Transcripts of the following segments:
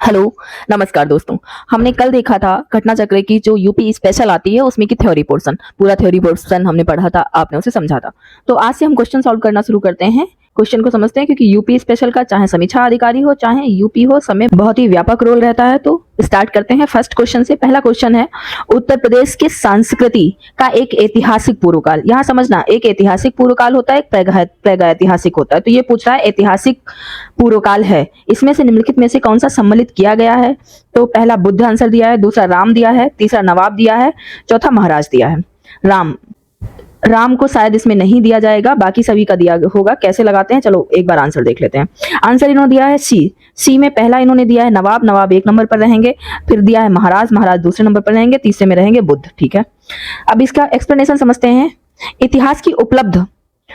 Hello, नमस्कार दोस्तों। हमने कल देखा था घटना चक्र की जो यूपी स्पेशल आती है उसमें की थ्योरी पोर्शन, पूरा थ्योरी पोर्शन हमने पढ़ा था, आपने उसे समझा था। तो आज से हम क्वेश्चन सॉल्व करना शुरू करते हैं। क्वेश्चन को समझते हैं क्योंकि यूपी स्पेशल का चाहे समीक्षा अधिकारी हो चाहे यूपी हो, सब में बहुत ही व्यापक रोल रहता है। तो स्टार्ट करते हैं फर्स्ट क्वेश्चन से। पहला क्वेश्चन है, उत्तर प्रदेश की संस्कृति का एक ऐतिहासिक पूर्व काल। यहाँ समझना, एक ऐतिहासिक पूर्व काल होता है, एक प्रागैतिहासिक होता है। तो ये पूछ रहा है ऐतिहासिक पूर्व काल है, इसमें से निम्नलिखित में से कौन सा सम्मिलित किया गया है। तो पहला बुद्ध आंसर दिया है, दूसरा राम दिया है, तीसरा नवाब दिया है, चौथा महाराज दिया है। राम को शायद इसमें नहीं दिया जाएगा, बाकी सभी का दिया होगा। कैसे लगाते हैं, चलो एक बार आंसर देख लेते हैं। आंसर इन्होंने दिया है सी में पहला इन्होंने दिया है नवाब 1 नंबर पर रहेंगे, फिर दिया है महाराज दूसरे नंबर पर रहेंगे, तीसरे में रहेंगे बुद्ध। ठीक है, अब इसका एक्सप्लेनेशन समझते हैं। इतिहास की उपलब्ध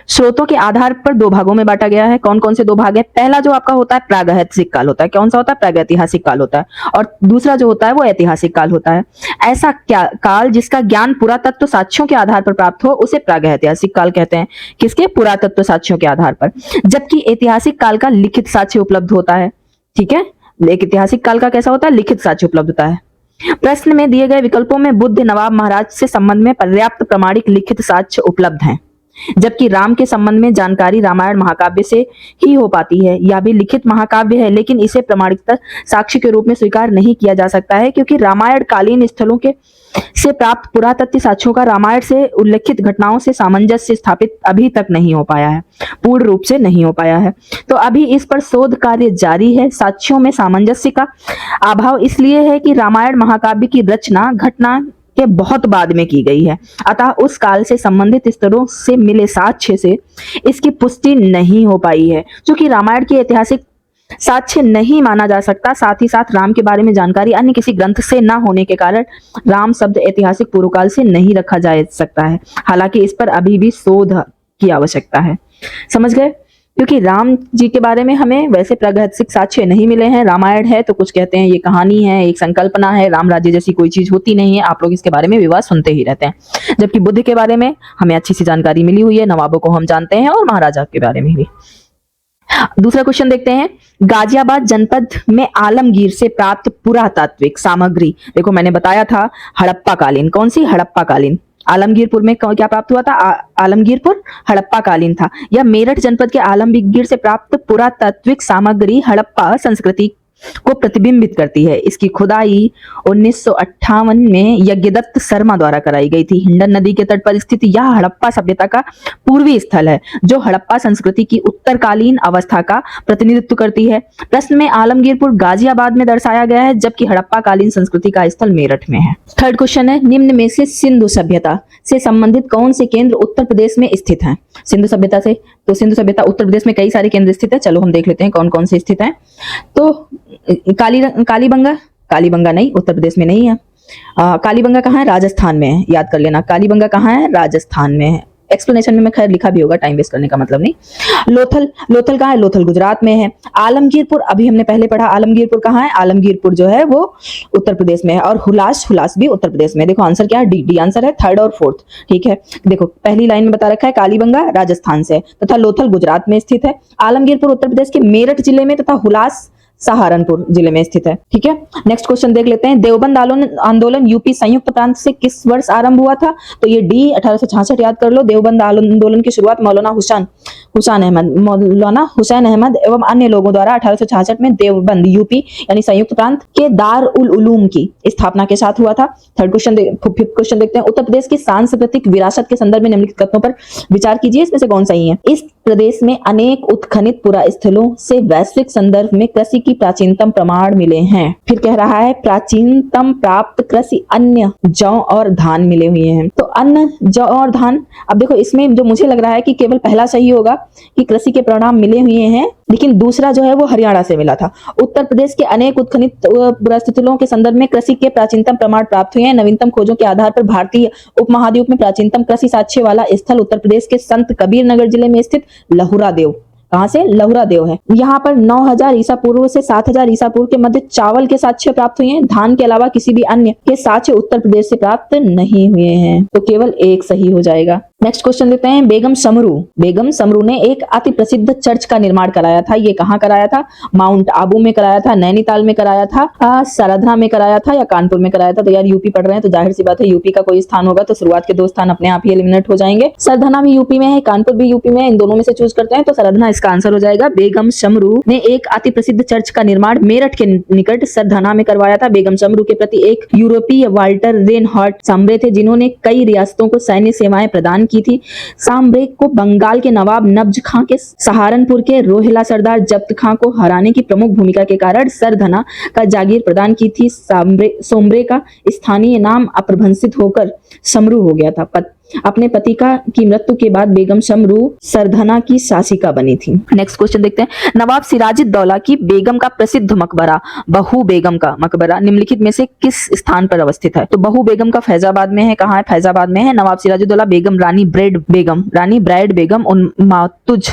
स्रोतों के आधार पर दो भागों में बांटा गया है। कौन कौन से दो भाग है? पहला जो आपका होता है प्रागैतिहासिक काल होता है। कौन सा होता है? प्रागैतिहासिक काल होता है। और दूसरा जो होता है वो ऐतिहासिक काल होता है। ऐसा क्या काल जिसका ज्ञान पुरातत्व साक्ष्यों के आधार पर प्राप्त हो उसे प्रागैतिहासिक काल कहते हैं। किसके? पुरातत्व साक्ष्यों के आधार पर। जबकि ऐतिहासिक काल का लिखित साक्ष्य उपलब्ध होता है। ठीक है, ऐतिहासिक काल का कैसा होता है? लिखित साक्ष्य उपलब्ध होता है। प्रश्न में दिए गए विकल्पों में बुद्ध, नवाब, महाराज से संबंध में पर्याप्त प्रमाणिक लिखित साक्ष्य उपलब्ध हैं, जबकि राम के संबंध में जानकारी रामायण महाकाव्य से ही हो पाती है। यह भी लिखित महाकाव्य है, लेकिन इसे प्रमाणिकता साक्ष्य के रूप में स्वीकार नहीं किया जा सकता है, क्योंकि रामायण कालीन स्थलों के से प्राप्त पुरातत्व साक्ष्यों का रामायण से उल्लेखित घटनाओं से सामंजस्य स्थापित अभी तक नहीं हो पाया है, पूर्ण रूप से नहीं हो पाया है। तो अभी इस पर शोध कार्य जारी है। साक्ष्यों में सामंजस्य का अभाव इसलिए है कि रामायण महाकाव्य की रचना घटना के बहुत बाद में की गई है, अतः उस काल से संबंधित स्तरों से मिले साक्ष्य से इसकी पुष्टि नहीं हो पाई है। क्योंकि रामायण की ऐतिहासिक साक्ष्य नहीं माना जा सकता, साथ ही साथ राम के बारे में जानकारी अन्य किसी ग्रंथ से न होने के कारण राम शब्द ऐतिहासिक पूर्व काल से नहीं रखा जा सकता है। हालांकि इस पर अभी भी शोध की आवश्यकता है। समझ गए? क्योंकि राम जी के बारे में हमें वैसे प्रागैतिहासिक साक्ष्य नहीं मिले हैं। रामायण है तो कुछ कहते हैं ये कहानी है, एक संकल्पना है, राम राज्य जैसी कोई चीज होती नहीं है। आप लोग इसके बारे में विवाद सुनते ही रहते हैं। जबकि बुद्ध के बारे में हमें अच्छी सी जानकारी मिली हुई है, नवाबों को हम जानते हैं और महाराजा के बारे में भी। दूसरा क्वेश्चन देखते हैं। गाजियाबाद जनपद में आलमगीर से प्राप्त पुरातात्विक सामग्री, देखो मैंने बताया था हड़प्पा कालीन। कौन सी? हड़प्पा कालीन। आलमगीरपुर में क्या प्राप्त हुआ था? आलमगीरपुर हड़प्पा कालीन था। यह मेरठ जनपद के आलमगीर से प्राप्त पुरातात्विक सामग्री हड़प्पा संस्कृति को प्रतिबिंबित करती है। इसकी खुदाई 1958 में यज्ञदत्त शर्मा द्वारा कराई गई थी। हिंडन नदी के तट पर स्थित यह हड़प्पा सभ्यता का पूर्वी स्थल है, जो हड़प्पा संस्कृति की उत्तरकालीन अवस्था का प्रतिनिधित्व करती है। प्रश्न में आलमगीरपुर गाजियाबाद में दर्शाया गया है, जबकि हड़प्पा कालीन संस्कृति का स्थल मेरठ में है। थर्ड क्वेश्चन है, निम्न में से सिंधु सभ्यता से संबंधित कौन से केंद्र उत्तर प्रदेश में स्थित हैं? सिंधु सभ्यता से, तो सिंधु सभ्यता उत्तर प्रदेश में कई सारे केंद्र स्थित है। चलो हम देख लेते हैं कौन कौन से स्थित हैं। तो कालीबंगा नहीं, उत्तर प्रदेश में नहीं है। कालीबंगा कहाँ है? राजस्थान में है, याद कर लेना। कालीबंगा कहाँ है? राजस्थान में है। एक्सप्लेनेशन में मैं खैर लिखा भी होगा, टाइम वेस्ट करने का मतलब नहीं। लोथल कहाँ है? लोथल गुजरात में है। आलमगीरपुर अभी हमने पहले पढ़ा, आलमगीरपुर कहाँ है? आलमगीरपुर जो है वो उत्तर प्रदेश में है। और हुलास भी उत्तर प्रदेश में। देखो आंसर क्या है? डी आंसर है, थर्ड और फोर्थ। ठीक है, देखो पहली लाइन में बता रखा है कालीबंगा राजस्थान से तथा लोथल गुजरात में स्थित है। आलमगीरपुर उत्तर प्रदेश के मेरठ जिले में तथा हुलास सहारनपुर जिले में स्थित है। ठीक है, नेक्स्ट क्वेश्चन देख लेते हैं। देवबंद आंदोलन यूपी संयुक्त प्रांत से किस वर्ष आरंभ हुआ था? तो ये डी 1866 याद कर लो। देवबंद आंदोलन की शुरुआत मौलाना हुसैन अहमद एवं अन्य लोगों द्वारा 1866 में देवबंद यूपी यानी संयुक्त प्रांत के दार उल उलूम की स्थापना के साथ हुआ था। फिफ्थ क्वेश्चन देखते हैं। उत्तर प्रदेश की सांस्कृतिक विरासत के संदर्भ में निम्नलिखित कथनों पर विचार कीजिए, इसमें से कौन सही है? इस प्रदेश में अनेक उत्खनित पुरा स्थलों से वैश्विक संदर्भ में कृषि की प्राचीनतम प्रमाण मिले हैं। फिर कह रहा है प्राचीनतम प्राप्त कृषि अन्न, जौ और धान मिले हुए हैं। तो अन्न, जौ और धान, अब देखो इसमें जो मुझे लग रहा है कि केवल पहला सही होगा कि कृषि के परिणाम मिले हुए हैं, लेकिन दूसरा जो है वो हरियाणा से मिला था। उत्तर प्रदेश के अनेक उत्खनित पुरास्थलों के संदर्भ में कृषि के प्राचीनतम प्रमाण प्राप्त हुए हैं। नवीनतम खोजों के आधार पर भारतीय उपमहाद्वीप में प्राचीनतम कृषि साक्ष्य वाला स्थल उत्तर प्रदेश के संत कबीर नगर जिले में स्थित लहुरा देव। कहां से? लहुरा देव है। यहाँ पर 9000 ईसा पूर्व से 7000 ईसा पूर्व के मध्य चावल के साक्ष्य प्राप्त हुए हैं। धान के अलावा किसी भी अन्य के साक्ष्य उत्तर प्रदेश से प्राप्त नहीं हुए हैं। तो केवल एक सही हो जाएगा। नेक्स्ट क्वेश्चन देते हैं, बेगम समरू ने एक अति प्रसिद्ध चर्च का निर्माण कराया था। ये कहाँ कराया था? माउंट आबू में कराया था, नैनीताल में कराया था, सरधना में कराया था या कानपुर में कराया था? तो यार यूपी पढ़ रहे हैं तो जाहिर सी बात है यूपी का कोई स्थान होगा, तो शुरुआत के 2 स्थान अपने आप ही एलिमिनेट हो जाएंगे। सरधना भी यूपी में है, कानपुर भी यूपी में है, इन दोनों में से चूज करते हैं तो सरधना इसका आंसर हो जाएगा। बेगम समरू ने एक अति प्रसिद्ध चर्च का निर्माण मेरठ के निकट सरधना में करवाया था। बेगम समरू के प्रति एक यूरोपीय वाल्टर रेनहार्ट सांब्रे थे, जिन्होंने कई रियासतों को सैन्य सेवाएं प्रदान की थी। सांब्रे को बंगाल के नवाब नब्ज खां के सहारनपुर के रोहिला सरदार जब्त खां को हराने की प्रमुख भूमिका के कारण सरधना का जागीर प्रदान की थी। सोम्ब्रे का स्थानीय नाम अप्रभंसित होकर समरू हो गया था। अपने पति की मृत्यु के बाद बेगम समरू सरधना की शासिका बनी थी। नेक्स्ट क्वेश्चन देखते हैं, नवाब सिराजुद्दौला की बेगम का प्रसिद्ध मकबरा बहू बेगम का मकबरा निम्नलिखित में से किस स्थान पर अवस्थित है? तो बहू बेगम का फैजाबाद में है। कहाँ है? फैजाबाद में है। नवाब सिराजुद्दौला बेगम रानी ब्रैड बेगम मातुज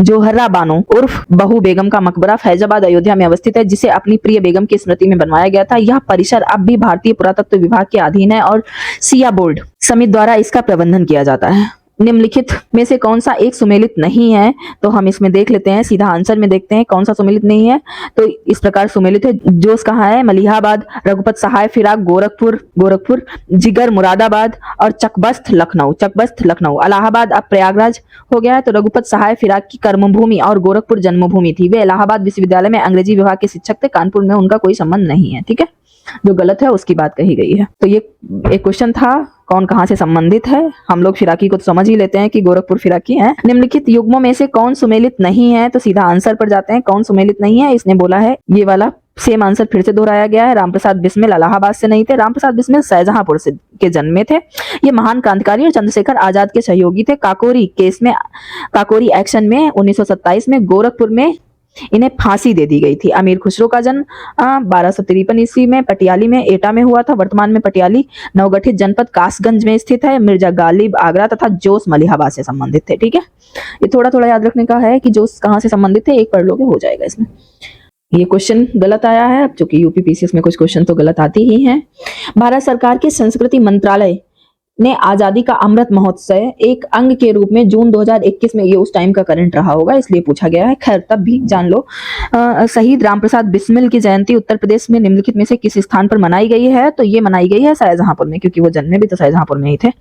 जोहरा बानो उर्फ बहू बेगम का मकबरा फैजाबाद अयोध्या में अवस्थित है, जिसे अपनी प्रिय बेगम की स्मृति में बनवाया गया था। यह परिसर अब भी भारतीय पुरातत्व विभाग के अधीन है और सिया बोर्ड समिति द्वारा इसका प्रबंधन किया जाता है। निम्नलिखित में से कौन सा एक सुमेलित नहीं है? तो हम इसमें देख लेते हैं, सीधा आंसर में देखते हैं कौन सा सुमेलित नहीं है। तो इस प्रकार सुमेलित है, जोश कहाँ है? मलिहाबाद, रघुपत सहाय फिराक गोरखपुर, जिगर मुरादाबाद और चकबस्त लखनऊ। इलाहाबाद अब प्रयागराज हो गया है। तो रघुपत सहाय फिराक की कर्मभूमि और गोरखपुर जन्मभूमि थी। वे इलाहाबाद विश्वविद्यालय में अंग्रेजी विभाग के शिक्षक थे। कानपुर में उनका कोई संबंध नहीं है। ठीक है, जो गलत है उसकी बात कही गई है। तो ये एक क्वेश्चन था, कौन कहां से संबंधित है? हम लोग फिराकी को तो समझ ही लेते हैं कि गोरखपुर फिराकी है। निम्नलिखित युग्मों में से कौन सुमेलित नहीं है? तो सीधा आंसर पर जाते हैं, कौन सुमेलित नहीं है? इसने बोला है ये वाला सेम आंसर फिर से दोहराया गया है। रामप्रसाद बिस्मिल इलाहाबाद से नहीं थे। रामप्रसाद बिस्मिल शाहजहांपुर से के जन्मे थे। ये महान क्रांतिकारी और चंद्रशेखर आजाद के सहयोगी थे। काकोरी एक्शन में 1927 में गोरखपुर में इन्हें फांसी दे दी गई थी। अमीर खुसरो का जन्म 1253 ईस्वी में पटियाली में एटा में हुआ था। वर्तमान में पटियाली नवगठित जनपद कासगंज में स्थित है। मिर्जा गालिब आगरा तथा जोश मलिहाबाद से संबंधित थे। ठीक है, ये थोड़ा याद रखने का है कि जोश कहाँ से संबंधित थे, एक पढ़ लोगे हो जाएगा इसमें। ये क्वेश्चन गलत आया है, चूंकि यूपीपीसीएस में कुछ क्वेश्चन तो गलत आती ही हैं। भारत सरकार के संस्कृति मंत्रालय ने आजादी का अमृत महोत्सव एक अंग के रूप में जून 2021 में, ये उस टाइम का करंट रहा होगा इसलिए पूछा गया है, खैर तब भी जान लो। शहीद रामप्रसाद बिस्मिल की जयंती उत्तर प्रदेश में निम्नलिखित में से किस स्थान पर मनाई गई है? तो ये मनाई गई है शाहजहांपुर में, क्योंकि वो जन्मे भी तो शाहजहांपुर में ही थे।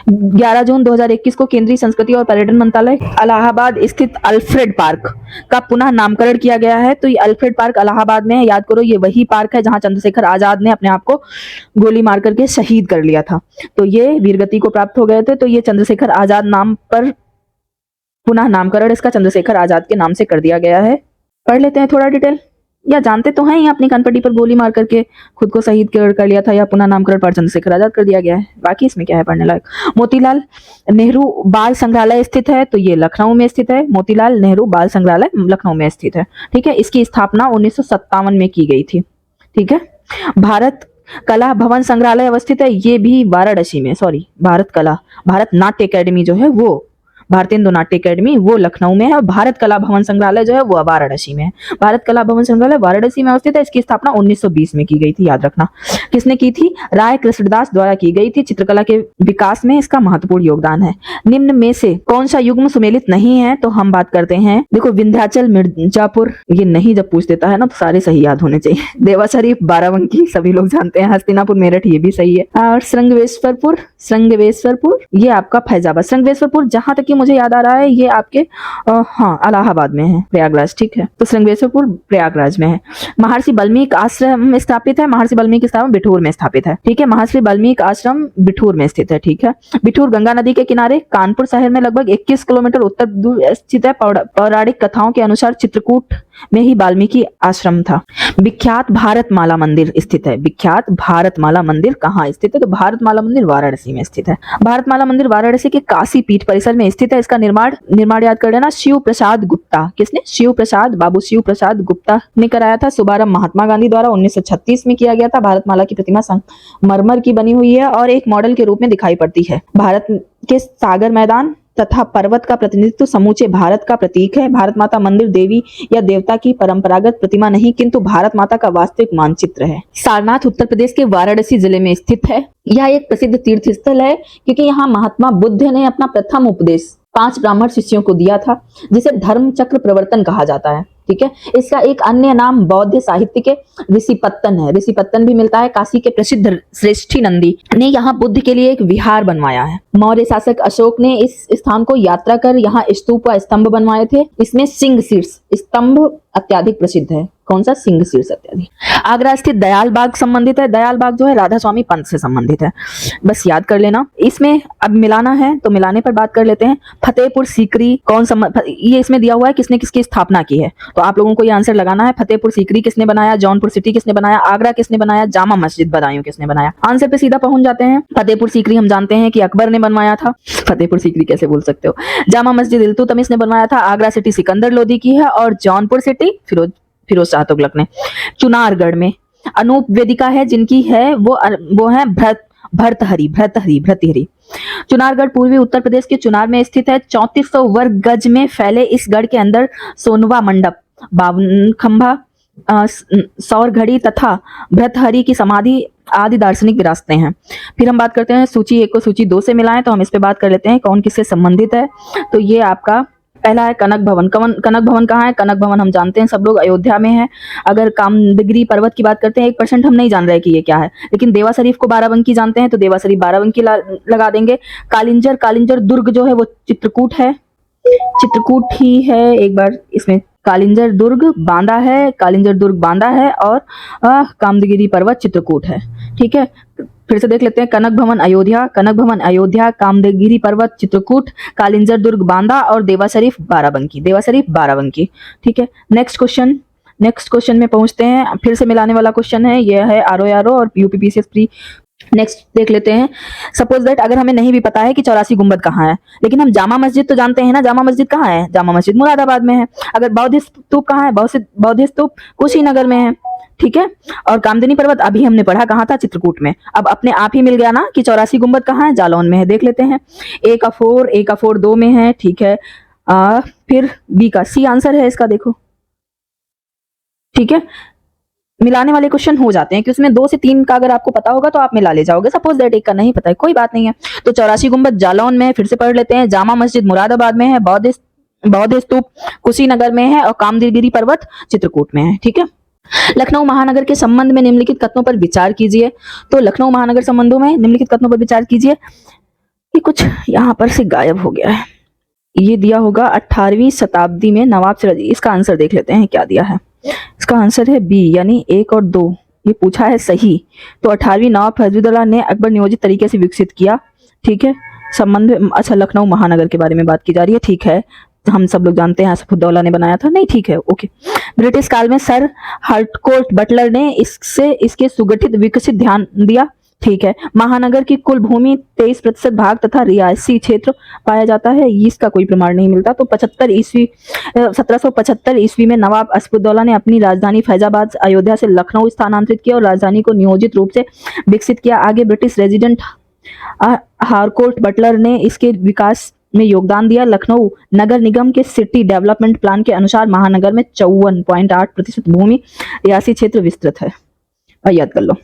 11 जून 2021 को केंद्रीय संस्कृति और पर्यटन मंत्रालय इलाहाबाद स्थित अल्फ्रेड पार्क का पुनः नामकरण किया गया है। तो ये अल्फ्रेड पार्क इलाहाबाद में है। याद करो, ये वही पार्क है जहां चंद्रशेखर आजाद ने अपने आप को गोली मार करके शहीद कर लिया था। तो ये वीरगति को प्राप्त हो गए थे। तो ये चंद्रशेखर आजाद नाम पर पुनः नामकरण इसका चंद्रशेखर आजाद के नाम से कर दिया गया है। पढ़ लेते हैं थोड़ा डिटेल, या जानते तो हैं ही अपनी कनपट्टी पर गोली मार करके खुद को शहीद कर लिया था, या पुनः नामकरण पर चंद्रशेखर आजाद कर दिया गया है। बाकी इसमें क्या है पढ़ने लायक? मोतीलाल नेहरू बाल संग्रहालय स्थित है। तो ये लखनऊ में स्थित है। मोतीलाल नेहरू बाल संग्रहालय लखनऊ में स्थित है। ठीक है, इसकी स्थापना 1957 में की गई थी। ठीक है, भारत कला भवन संग्रहालय अवस्थित है, ये भी वाराणसी में, भारत नाट्य अकेडमी जो है वो, भारतीय नाट्य अकेडमी वो लखनऊ में है, और भारत कला भवन संग्रहालय जो है वो वाराणसी में है। भारत कला भवन संग्रहालय वाराणसी में अवस्थित है। इसकी स्थापना 1920 में की गई थी, याद रखना। किसने की थी? राय कृष्णदास द्वारा की गई थी। चित्रकला के विकास में इसका महत्वपूर्ण योगदान है। निम्न में से कौन सा युग्म सुमेलित नहीं है? तो हम बात करते हैं, देखो विंध्याचल मिर्जापुर, ये नहीं जब पूछ देता है ना तो सारे सही याद होने चाहिए। देवा शरीफ बाराबंकी सभी लोग जानते हैं। हस्तिनापुर मेरठ, ये भी सही है। और श्रृंगवेश्वरपुर ये आपका फैजाबाद। श्रृंगवेश्वरपुर जहां तक मुझे याद आ रहा है ये आपके इलाहाबाद में है, प्रयागराज। ठीक है, तो श्रृंगवेश्वरपुर प्रयागराज में है। महर्षि वाल्मीकि आश्रम स्थापित है। महर्षि वाल्मीकि आश्रम बिठूर में स्थापित है। ठीक है, महर्षि वाल्मीकि आश्रम बिठूर में स्थित है। ठीक है, बिठूर गंगा नदी के किनारे कानपुर शहर में लगभग 21 किलोमीटर उत्तर दूर स्थित है। पौराणिक कथाओं के अनुसार चित्रकूट में ही वाल्मीकि आश्रम था। विख्यात भारतमाला मंदिर स्थित है। विख्यात भारतमाला मंदिर कहाँ स्थित है? तो भारतमाला मंदिर वाराणसी में स्थित है। भारतमाला मंदिर वाराणसी के काशी पीठ परिसर में स्थित है। इसका निर्माण याद कर लेना, शिव प्रसाद गुप्ता। किसने? बाबू शिव प्रसाद गुप्ता ने कराया था। शुभारंभ महात्मा गांधी द्वारा 1936 में किया गया था। भारतमाला की प्रतिमा संगमरमर की बनी हुई है और एक मॉडल के रूप में दिखाई पड़ती है। भारत के सागर मैदान तथा पर्वत का प्रतिनिधित्व समूचे भारत का प्रतीक है। भारत माता मंदिर देवी या देवता की परंपरागत प्रतिमा नहीं किंतु भारत माता का वास्तविक मानचित्र है। सारनाथ उत्तर प्रदेश के वाराणसी जिले में स्थित है। यह एक प्रसिद्ध तीर्थ स्थल है क्योंकि यहाँ महात्मा बुद्ध ने अपना प्रथम उपदेश 5 ब्राह्मण शिष्यों को दिया था, जिसे धर्म चक्र प्रवर्तन कहा जाता है। ठीक है, इसका एक अन्य नाम बौद्ध साहित्य के ऋषिपत्तन है। ऋषिपत्तन भी मिलता है। काशी के प्रसिद्ध श्रेष्ठी नंदी ने यहाँ बुद्ध के लिए एक विहार बनवाया है। मौर्य शासक अशोक ने इस स्थान को यात्रा कर यहाँ स्तूप व स्तंभ बनवाए थे। इसमें सिंह शीर्ष स्तंभ अत्यधिक प्रसिद्ध है। कौन सा? सिंह शीर्ष अत्यधिक। आगरा स्थित दयाल बाग संबंधित है। दयाल बाग जो है राधा स्वामी पंत से संबंधित है, बस याद कर लेना। इसमें अब मिलाना है तो मिलाने पर बात कर लेते हैं। फतेहपुर सीकरी कौन ये इसमें दिया हुआ है किसने किसकी स्थापना की है, तो आप लोगों को ये आंसर लगाना है। फतेहपुर सीकरी किसने बनाया, जौनपुर सिटी किसने बनाया, आगरा किसने बनाया, जामा मस्जिद बदायूं किसने बनाया। आंसर पे सीधा पहुंच जाते हैं। फतेहपुर सीकरी हम जानते हैं कि अकबर ने बनवाया था। फतेहपुर सीकरी कैसे बोल सकते हो। जामा मस्जिद इल्तुतमिश ने बनवाया था। आगरा सिटी सिकंदर लोदी की है और जौनपुर सिटी फिरोज शाह तुगलक ने। चुनारगढ़ में अनूप वेदिका है जिनकी है वो है भर्तहरि। चुनारगढ़ पूर्वी उत्तर प्रदेश के चुनार में स्थित है। 3400 वर्ग गज में फैले इस गढ़ के अंदर सोनवा मंडप, 52 खंभा, सौर घड़ी तथा भर्तहरि की समाधि आदि दार्शनिक विरासतें हैं। फिर हम बात करते हैं सूची 1 को सूची 2 से मिलाएं, तो हम इस पे बात कर लेते हैं कौन किससे संबंधित है। तो ये आपका पहला है कनक भवन। कनक भवन कहाँ है? कनक भवन हम जानते हैं सब लोग अयोध्या में है। अगर कामदगिरी पर्वत की बात करते हैं 1% हम नहीं जान रहे कि ये क्या है, लेकिन देवा शरीफ को बाराबंकी जानते हैं तो देवा शरीफ बाराबंकी लगा देंगे। कालिंजर दुर्ग जो है वो चित्रकूट है, चित्रकूट ही है। एक बार इसमें कालिंजर दुर्ग बांदा है और कामदगिरी पर्वत चित्रकूट है। ठीक है, फिर से देख लेते हैं। कनक भवन अयोध्या, कामदगिरी पर्वत चित्रकूट, कालिंजर दुर्ग बांदा और देवा शरीफ बाराबंकी। ठीक है, नेक्स्ट क्वेश्चन में पहुंचते हैं। फिर से मिलाने वाला क्वेश्चन है, यह है आरओ और यूपीपीसीएस प्री। नेक्स्ट देख लेते हैं। सपोज दैट अगर हमें नहीं भी पता है कि 84 गुंबद कहाँ है, लेकिन हम जामा मस्जिद तो जानते हैं ना। जामा मस्जिद कहाँ है? जामा मस्जिद मुरादाबाद में है। अगर बौद्ध स्तूप कहाँ है? बौद्ध स्तूप कुशीनगर में है। ठीक है, और कामदगिरी पर्वत अभी हमने पढ़ा कहाँ था? चित्रकूट में। अब अपने आप ही मिल गया ना कि 84 गुंबद कहाँ है? जालौन में है। देख लेते हैं। ए का 4 2 में है। ठीक है, फिर बी का सी आंसर है इसका, देखो। ठीक है, मिलाने वाले क्वेश्चन हो जाते हैं कि उसमें 2 से 3 का अगर आपको पता होगा तो आप मिला ले जाओगे। सपोज दैट 1 का नहीं पता है, कोई बात नहीं है। तो 84 गुंबद जालौन में है, फिर से पढ़ लेते हैं। जामा मस्जिद मुरादाबाद में है, बौद्ध स्तूप कुशीनगर में है और कामदगिरी पर्वत चित्रकूट में है। ठीक है, लखनऊ महानगर के संबंध में निम्नलिखित कथनों पर विचार कीजिए। तो लखनऊ महानगर संबंधों में निम्नलिखित कथनों पर विचार कीजिए। कि कुछ यहाँ पर से गायब हो गया है, ये दिया होगा 18वीं शताब्दी में नवाब सिराज। इसका आंसर देख लेते हैं क्या दिया है। इसका आंसर है बी, यानी 1 और 2 ये पूछा है सही। तो 18वीं नवाब फैजुद्दौला ने अकबर नियोजित तरीके से विकसित किया। ठीक है, संबंध अच्छा लखनऊ महानगर के बारे में बात की जा रही है। ठीक है, हम सब लोग जानते हैं सफुद्दौला ने बनाया था। नहीं, ठीक है, ओके। ब्रिटिश काल में सर हार्टकोर्ट बटलर ने इसके सुगठित विकसित ध्यान दिया। ठीक है, महानगर की कुल भूमि 23% भाग तथा रियासी क्षेत्र पाया जाता है। इसका कोई प्रमाण नहीं मिलता। तो 1775 ईस्वी में नवाब असफुद्दौला ने अपनी राजधानी फैजाबाद अयोध्या से लखनऊ स्थानांतरित किया और राजधानी को नियोजित रूप से विकसित किया। आगे ब्रिटिश रेजिडेंट हार्कोर्ट बटलर ने इसके विकास में योगदान दिया। लखनऊ नगर निगम के सिटी डेवलपमेंट प्लान के अनुसार महानगर में 54.8% भूमि रियासी क्षेत्र विस्तृत है। याद कर लो।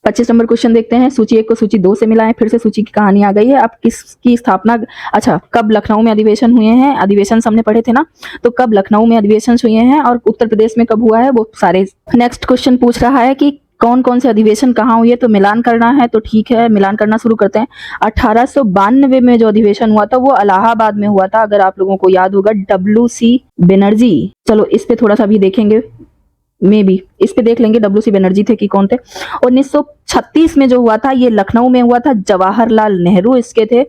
25 नंबर क्वेश्चन देखते हैं। सूची 1 को सूची 2 से मिलाएं। फिर से सूची की कहानी आ गई है। अब किसकी स्थापना, अच्छा कब लखनऊ में अधिवेशन हुए हैं? अधिवेशन हमने पढ़े थे ना, तो कब लखनऊ में अधिवेशन हुए हैं और उत्तर प्रदेश में कब हुआ है वो सारे। नेक्स्ट क्वेश्चन पूछ रहा है कि कौन कौन से अधिवेशन कहाँ हुए, तो मिलान करना है। तो ठीक है, मिलान करना शुरू करते हैं। 1892 में जो अधिवेशन हुआ था वो इलाहाबाद में हुआ था, अगर आप लोगों को याद होगा। WC बनर्जी, चलो इस पे थोड़ा सा भी देखेंगे, में भी इस पे देख लेंगे WC बनर्जी थे कि कौन थे। 1936 में जो हुआ था ये लखनऊ में हुआ था, जवाहरलाल नेहरू इसके थे।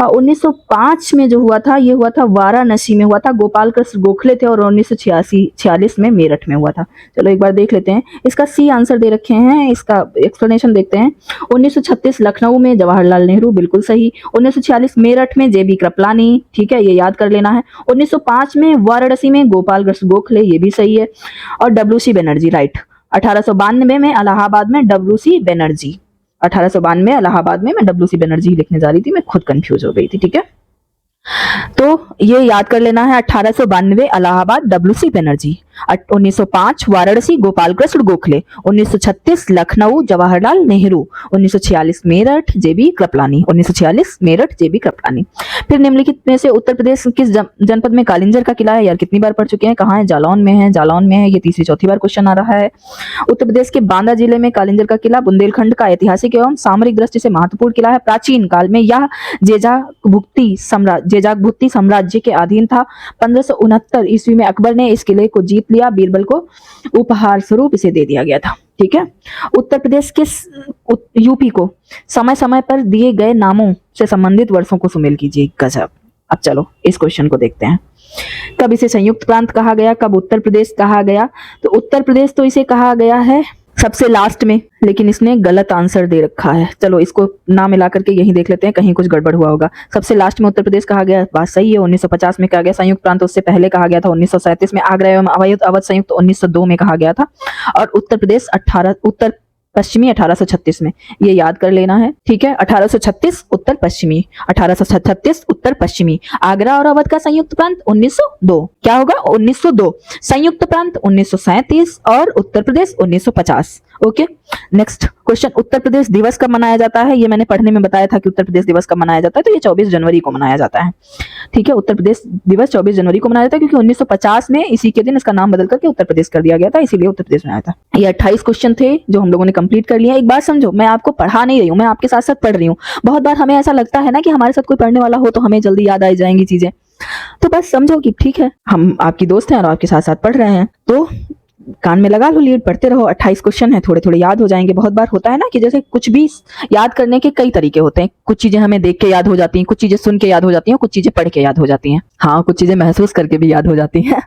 1905 में जो हुआ था ये हुआ था वाराणसी में हुआ था, गोपाल कृष्ण गोखले थे। और 1946 में मेरठ में हुआ था। चलो एक बार देख लेते हैं। इसका सी आंसर दे रखे हैं, इसका एक्सप्लेनेशन देखते हैं। 1936 लखनऊ में जवाहरलाल नेहरू, बिल्कुल सही। 1946 मेरठ में JB कृपलानी, ठीक है, ये याद कर लेना है। 1905 में वाराणसी में गोपाल कृष्ण गोखले, ये भी सही है। और WC बनर्जी, राइट। 1892 में इलाहाबाद में WC बनर्जी, 1892 इलाहाबाद में मैं WC बनर्जी लिखने जा रही थी, मैं खुद कंफ्यूज हो गई थी। ठीक है, तो ये याद कर लेना है। 1892 इलाहाबाद डब्ल्यूसी बनर्जी, 1905 वाराणसी गोपाल कृष्ण गोखले, 1936 लखनऊ जवाहरलाल नेहरू, 1946 मेरठ जेबी कृपलानी, 1946 मेरठ जेबी कृपलानी। फिर निम्नलिखित में से उत्तर प्रदेश किस जनपद में कालिंजर का किला है? यार कितनी बार पढ़ चुके हैं। कहाँ है? जालौन में है, जालौन में है। ये तीसरी चौथी बार क्वेश्चन आ रहा है। उत्तर प्रदेश के बांदा जिले में कालिंजर का किला बुंदेलखंड का ऐतिहासिक एवं सामरिक दृष्टि से महत्वपूर्ण किला है। प्राचीन काल में यह जेजाकभुक्ती साम्राज्य के अधीन था। 1569 ईस्वी में अकबर ने इस किले को जीत लिया। बीरबल को उपहार स्वरूप इसे दे दिया गया था। ठीक है। उत्तर प्रदेश के यूपी को समय समय पर दिए गए नामों से संबंधित वर्षों को सुमेल कीजिए। गजब। अब चलो इस क्वेश्चन को देखते हैं। कब इसे संयुक्त प्रांत कहा गया, कब उत्तर प्रदेश कहा गया? तो उत्तर प्रदेश तो इसे कहा गया है सबसे लास्ट में, लेकिन इसने गलत आंसर दे रखा है। चलो इसको ना मिला करके यही देख लेते हैं, कहीं कुछ गड़बड़ हुआ होगा। सबसे लास्ट में उत्तर प्रदेश कहा गया, बात सही है। 1950 में कहा गया। संयुक्त प्रांत उससे पहले कहा गया था 1937 में। आगरा एवं अवध संयुक्त 1902 में कहा गया था। और उत्तर प्रदेश उत्तर पश्चिमी 1836 में। ये याद कर लेना है। ठीक है। 1836 उत्तर पश्चिमी, 1836 उत्तर पश्चिमी। आगरा और अवध का संयुक्त प्रांत 1902। क्या होगा? 1902। संयुक्त प्रांत 1937 और Uttar Pradesh 1950। Okay. Next question, Uttar Pradesh दिवस कब मनाया जाता है? ये मैंने पढ़ने में बताया था कि उत्तर प्रदेश दिवस कब मनाया जाता है। तो ये 24 जनवरी को मनाया जाता है। ठीक है। उत्तर प्रदेश दिवस 24 जनवरी को मनाया जाता है, क्योंकि 1950 में इसी के दिन इसका नाम बदल करके उत्तर प्रदेश कर दिया गया था, इसीलिए उत्तर प्रदेश मनाया था। ये 28 क्वेश्चन थे जो हम लोगों ने कंप्लीट कर लिया। एक बात समझो, मैं आपको पढ़ा नहीं रही हूँ, मैं आपके साथ साथ पढ़ रही हूँ। बहुत बार हमें ऐसा लगता है ना कि हमारे साथ कोई पढ़ने वाला हो तो हमें जल्दी याद आ जाएंगी चीजें। तो बस समझो कि ठीक है, हम आपकी दोस्त हैं और आपके साथ साथ पढ़ रहे हैं, तो कान में लगा लो लीड, पढ़ते रहो। 28 क्वेश्चन है, थोड़े थोड़े याद हो जाएंगे। बहुत बार होता है ना कि जैसे कुछ भी याद करने के कई तरीके होते हैं। कुछ चीजें हमें देख के याद हो जाती हैं, कुछ चीजें सुन के याद हो जाती हैं, कुछ चीजें पढ़ के याद हो जाती हैं। हाँ, कुछ चीजें महसूस करके भी याद हो जाती हैं।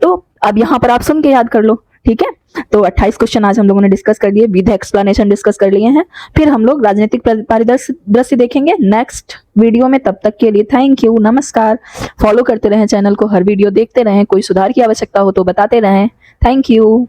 तो अब यहाँ पर आप सुन के याद कर लो। ठीक है। तो 28 क्वेश्चन आज हम लोगों ने डिस्कस कर लिए, विद एक्सप्लेनेशन डिस्कस कर लिए हैं। फिर हम लोग राजनीतिक परिदृश्य देखेंगे नेक्स्ट वीडियो में। तब तक के लिए थैंक यू, नमस्कार। फॉलो करते रहें चैनल को, हर वीडियो देखते रहें। कोई सुधार की आवश्यकता हो तो बताते रहें। Thank you.